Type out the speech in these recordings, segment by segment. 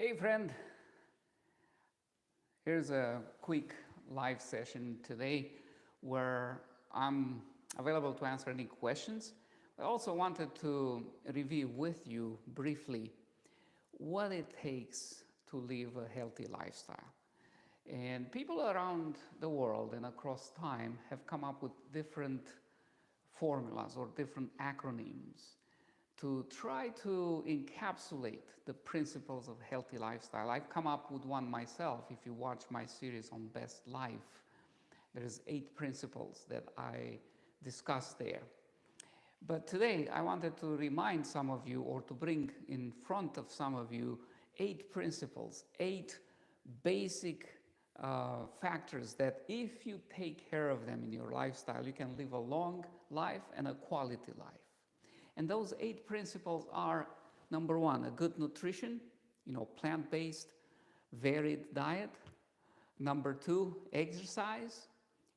Hey friend, here's a quick live session today where I'm available to answer any questions. I also wanted to review with you briefly what it takes to live a healthy lifestyle. And people around the world and across time have come up with different formulas or different acronyms to try to encapsulate the principles of healthy lifestyle. I've come up with one myself. If you watch my series on Best Life, there's 8 principles that I discuss there. But today I wanted to remind some of you, or to bring in front of some of you, 8 principles, 8 basic factors that if you take care of them in your lifestyle, you can live a long life and a quality life. And those 8 principles are: number 1, a good nutrition, plant-based, varied diet. Number 2, exercise.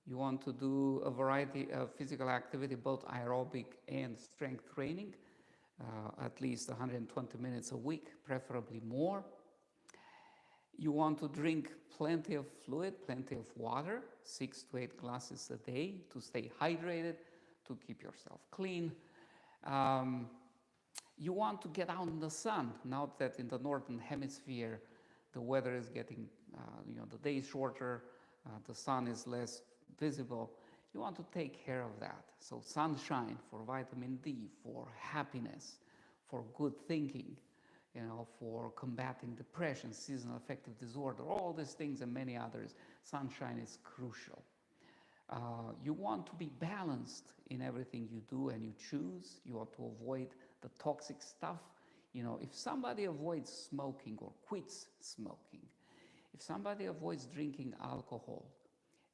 You want to do a variety of physical activity, both aerobic and strength training, at least 120 minutes a week, preferably more. You want to drink plenty of fluid, plenty of water, 6 to 8 glasses a day to stay hydrated, to keep yourself clean. You want to get out in the sun. Now that in the northern hemisphere the weather is getting, the day is shorter, the sun is less visible, you want to take care of that. So sunshine for vitamin D, for happiness, for good thinking, for combating depression, seasonal affective disorder, all these things and many others. Sunshine is crucial. You want to be balanced in everything you do and you choose. You want to avoid the toxic stuff. If somebody avoids smoking or quits smoking, if somebody avoids drinking alcohol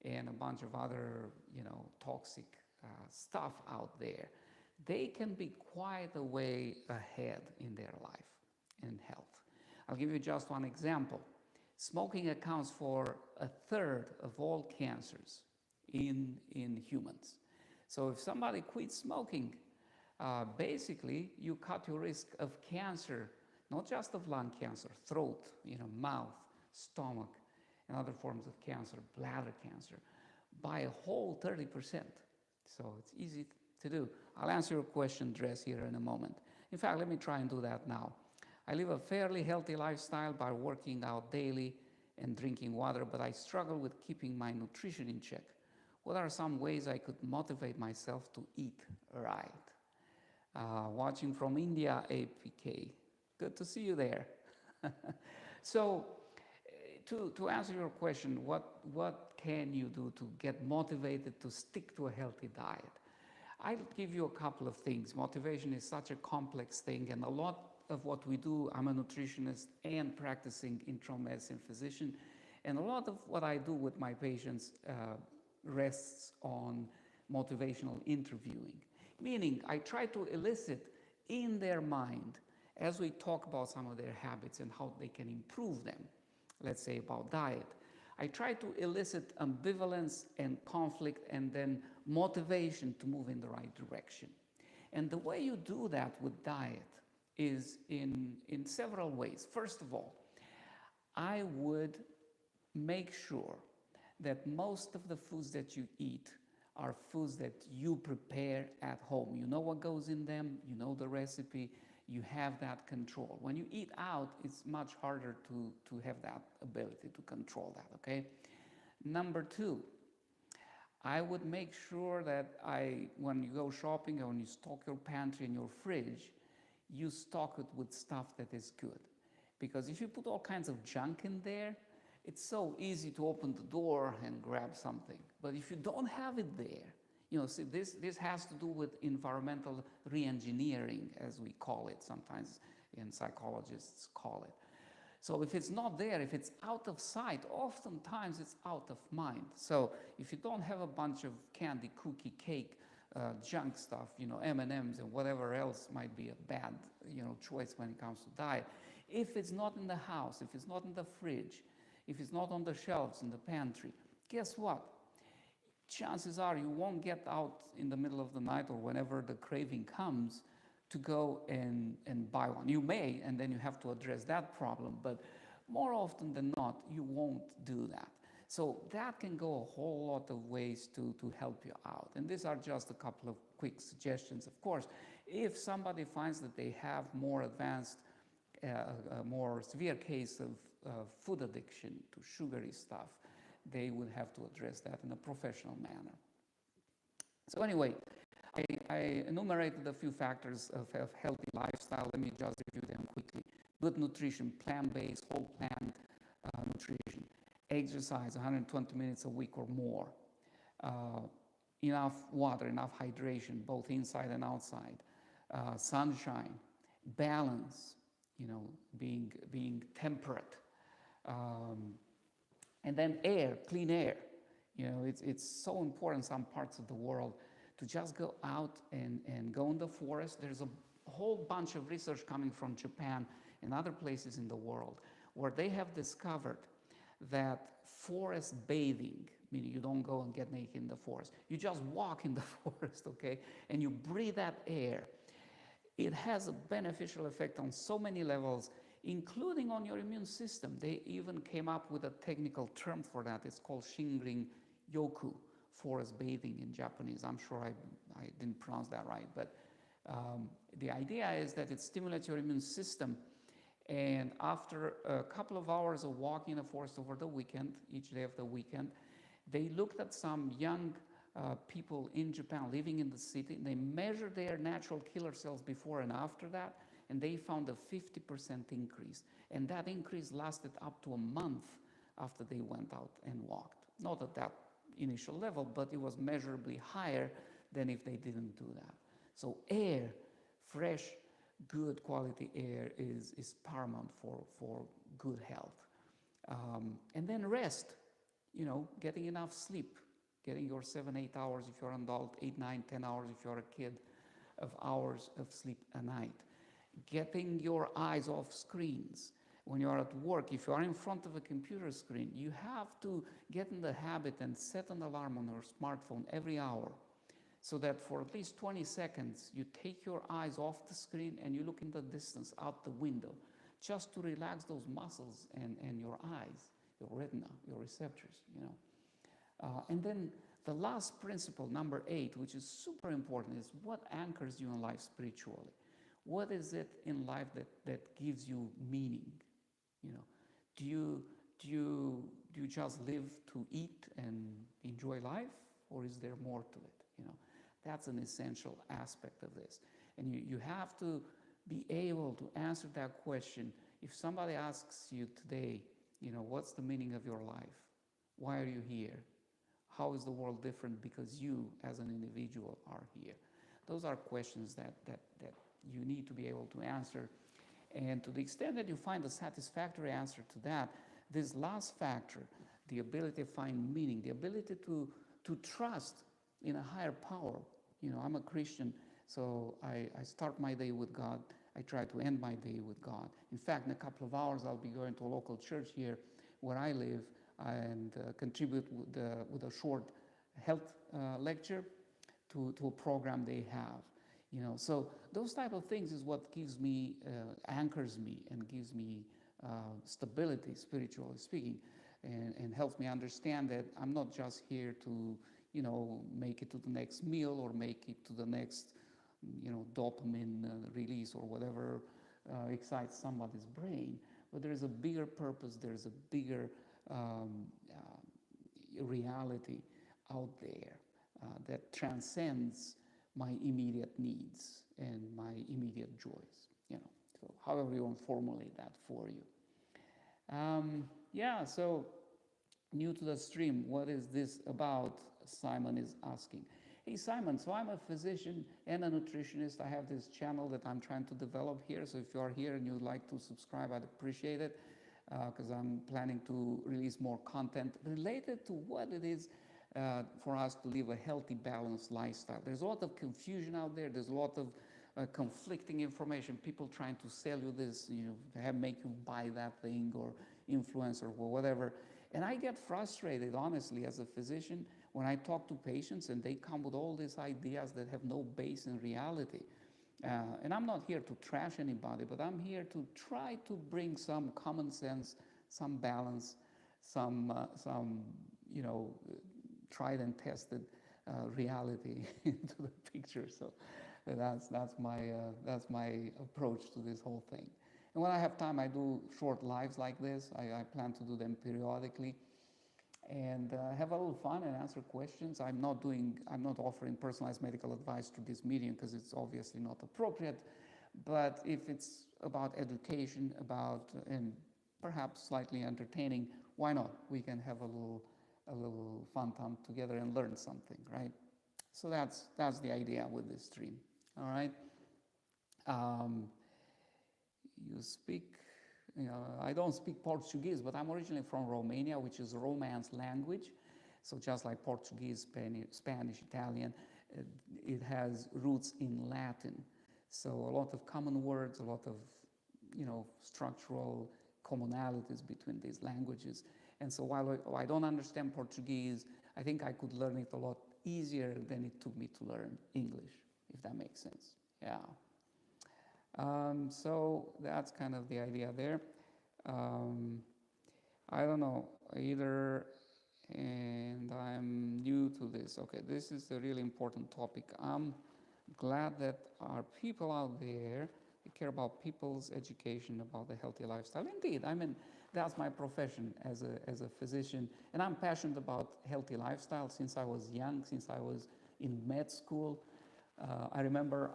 and a bunch of other, toxic stuff out there, they can be quite a way ahead in their life and health. I'll give you just one example. Smoking accounts for 1/3 of all cancers in humans. So if somebody quits smoking, basically you cut your risk of cancer, not just of lung cancer, throat, mouth, stomach, and other forms of cancer, bladder cancer, by a whole 30%. So it's easy to do. I'll answer your question, Dress, here in a moment. In fact, let me try and do that now. I live a fairly healthy lifestyle by working out daily and drinking water, but I struggle with keeping my nutrition in check. What are some ways I could motivate myself to eat right? Watching from India, APK. Good to see you there. So, to answer your question, what can you do to get motivated to stick to a healthy diet? I'll give you a couple of things. Motivation is such a complex thing, and a lot of what we do, I'm a nutritionist and practicing internal medicine physician, and a lot of what I do with my patients rests on motivational interviewing. Meaning, I try to elicit in their mind, as we talk about some of their habits and how they can improve them, let's say about diet, I try to elicit ambivalence and conflict and then motivation to move in the right direction. And the way you do that with diet is in several ways. First of all, I would make sure that most of the foods that you eat are foods that you prepare at home. You know what goes in them, you know the recipe, you have that control. When you eat out, it's much harder to have that ability to control that, okay? Number 2, I would make sure that when you go shopping or when you stock your pantry and your fridge, you stock it with stuff that is good. Because if you put all kinds of junk in there, it's so easy to open the door and grab something. But if you don't have it there, see, this has to do with environmental re-engineering, as we call it sometimes, and psychologists call it. So if it's not there, if it's out of sight, oftentimes it's out of mind. So if you don't have a bunch of candy, cookie, cake, junk stuff, M&Ms and whatever else might be a bad, choice when it comes to diet. If it's not in the house, if it's not in the fridge, if it's not on the shelves in the pantry, guess what? Chances are you won't get out in the middle of the night or whenever the craving comes to go and buy one. You may, and then you have to address that problem, but more often than not, you won't do that. So that can go a whole lot of ways to help you out. And these are just a couple of quick suggestions. Of course, if somebody finds that they have more advanced, a more severe case of food addiction to sugary stuff, they would have to address that in a professional manner. So anyway, I enumerated a few factors of healthy lifestyle. Let me just review them quickly. Good nutrition, plant-based, whole plant nutrition. Exercise 120 minutes a week or more. Enough water, enough hydration, both inside and outside. Sunshine, balance, being temperate. And then air, clean air. It's so important in some parts of the world to just go out and go in the forest. There's a whole bunch of research coming from Japan and other places in the world where they have discovered that forest bathing, meaning you don't go and get naked in the forest, you just walk in the forest, okay, and you breathe that air. It has a beneficial effect on so many levels, including on your immune system. They even came up with a technical term for that. It's called Shinrin Yoku, forest bathing in Japanese. I'm sure I didn't pronounce that right, but the idea is that it stimulates your immune system. And after a couple of hours of walking in the forest over the weekend, each day of the weekend, they looked at some young people in Japan living in the city. They measured their natural killer cells before and after that, and they found a 50% increase. And that increase lasted up to a month after they went out and walked. Not at that initial level, but it was measurably higher than if they didn't do that. So air, fresh, good quality air is paramount for good health. And then rest, getting enough sleep, getting your 7-8 hours if you're an adult, 8, 9, 10 hours if you're a kid of hours of sleep a night. Getting your eyes off screens. When you're at work, if you are in front of a computer screen, you have to get in the habit and set an alarm on your smartphone every hour, so that for at least 20 seconds, you take your eyes off the screen and you look in the distance out the window, just to relax those muscles and your eyes, your retina, your receptors, And then the last principle, number 8, which is super important, is what anchors you in life spiritually. What is it in life that gives you meaning? Do you just live to eat and enjoy life, or is there more to it? That's an essential aspect of this. And you have to be able to answer that question. If somebody asks you today, what's the meaning of your life? Why are you here? How is the world different because you, as an individual, are here? Those are questions that you need to be able to answer. And to the extent that you find a satisfactory answer to that, this last factor, the ability to find meaning, the ability to trust in a higher power. I'm a Christian, so I start my day with God. I try to end my day with God. In fact, in a couple of hours, I'll be going to a local church here where I live and contribute with a short health lecture to a program they have. So those type of things is what gives me, anchors me and gives me stability, spiritually speaking, and helps me understand that I'm not just here to, make it to the next meal or make it to the next, dopamine release or whatever excites somebody's brain. But there's a bigger purpose, there's a bigger reality out there that transcends my immediate needs and my immediate joys, so however you want to formulate that for you. So new to the stream, what is this about? Simon is asking. Hey Simon, so I'm a physician and a nutritionist. I have this channel that I'm trying to develop here, so if you are here and you'd like to subscribe, I'd appreciate it, because I'm planning to release more content related to what it is for us to live a healthy, balanced lifestyle. There's a lot of confusion out there. There's a lot of conflicting information. People trying to sell you this, make you buy that thing or influence or whatever. And I get frustrated, honestly, as a physician, when I talk to patients and they come with all these ideas that have no base in reality. And I'm not here to trash anybody, but I'm here to try to bring some common sense some balance, some you know, tried and tested reality into the picture. So that's my approach to this whole thing. And when I have time, I do short lives like this. I plan to do them periodically, and have a little fun and answer questions. I'm not offering personalized medical advice to this medium because it's obviously not appropriate. But if it's about education, and perhaps slightly entertaining, why not? We can have a little fun time together and learn something, right? So that's the idea with this stream. All right. Um, you speak, I don't speak Portuguese, but I'm originally from Romania, which is Romance language. So just like Portuguese, Spanish, Italian, it has roots in Latin. So a lot of common words, a lot of, structural commonalities between these languages. And so while I don't understand Portuguese, I think I could learn it a lot easier than it took me to learn English, if that makes sense. Yeah. So that's kind of the idea there. I don't know either, and I'm new to this. Okay, this is a really important topic. I'm glad that our people out there care about people's education about the healthy lifestyle. Indeed, I mean, that's my profession as a physician, and I'm passionate about healthy lifestyle since I was young, since I was in med school. I remember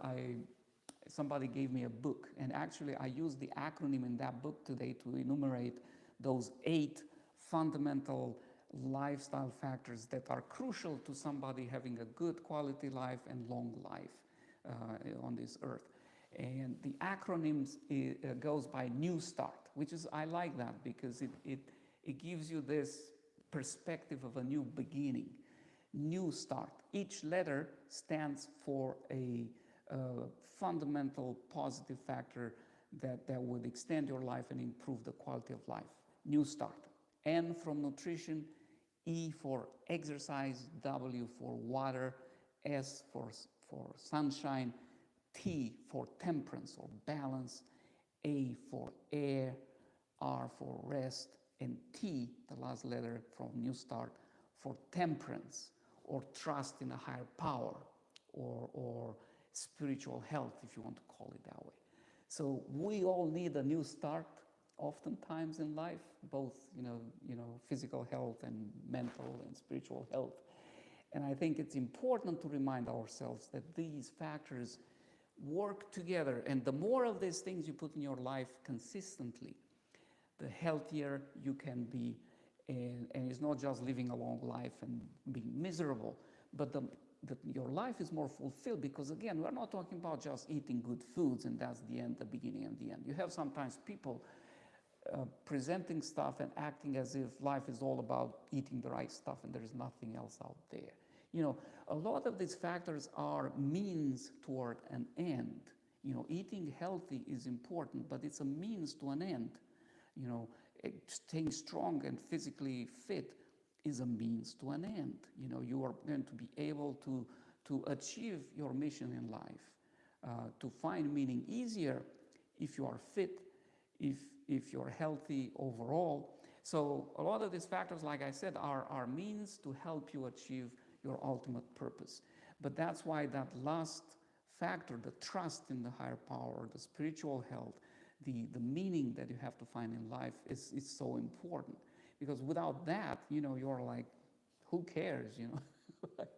somebody gave me a book, and actually I used the acronym in that book today to enumerate those 8 fundamental lifestyle factors that are crucial to somebody having a good quality life and long life on this earth. And the acronyms goes by New Start, which is, I like that because it gives you this perspective of a new beginning. New Start. Each letter stands for a fundamental positive factor that would extend your life and improve the quality of life. New Start. N from nutrition, E for exercise, W for water, S for sunshine, T for temperance or balance, A for air, R for rest, and T, the last letter from New Start, for temperance or trust in a higher power or spiritual health, if you want to call it that way. So we all need a new start oftentimes in life, both physical health and mental and spiritual health. And I think it's important to remind ourselves that these factors work together, and the more of these things you put in your life consistently, the healthier you can be. And it's not just living a long life and being miserable, but your life is more fulfilled, because again, we're not talking about just eating good foods and that's the end, the beginning and the end. You have sometimes people presenting stuff and acting as if life is all about eating the right stuff and there's nothing else out there. A lot of these factors are means toward an end. Eating healthy is important, but it's a means to an end. Staying strong and physically fit is a means to an end. You are going to be able to achieve your mission in life, to find meaning easier if you are fit, if you're healthy overall. So a lot of these factors, like I said, are means to help you achieve your ultimate purpose. But that's why that last factor, the trust in the higher power, the spiritual health, the meaning that you have to find in life is so important. Because without that, you're like, who cares, like,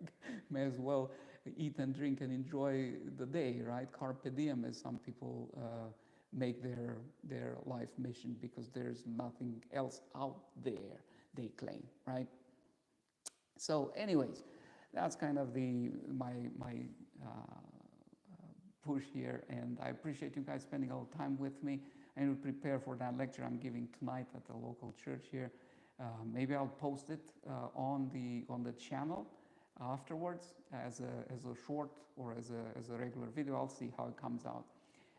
may as well eat and drink and enjoy the day, right? Carpe diem, as some people make their life mission, because there's nothing else out there, they claim, right? So anyways, that's kind of my push here, and I appreciate you guys spending a little time with me. I will prepare for that lecture I'm giving tonight at the local church here. Maybe I'll post it on the channel afterwards as a short or as a regular video. I'll see how it comes out.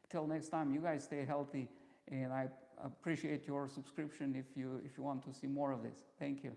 Till next time, you guys stay healthy, and I appreciate your subscription if you want to see more of this. Thank you.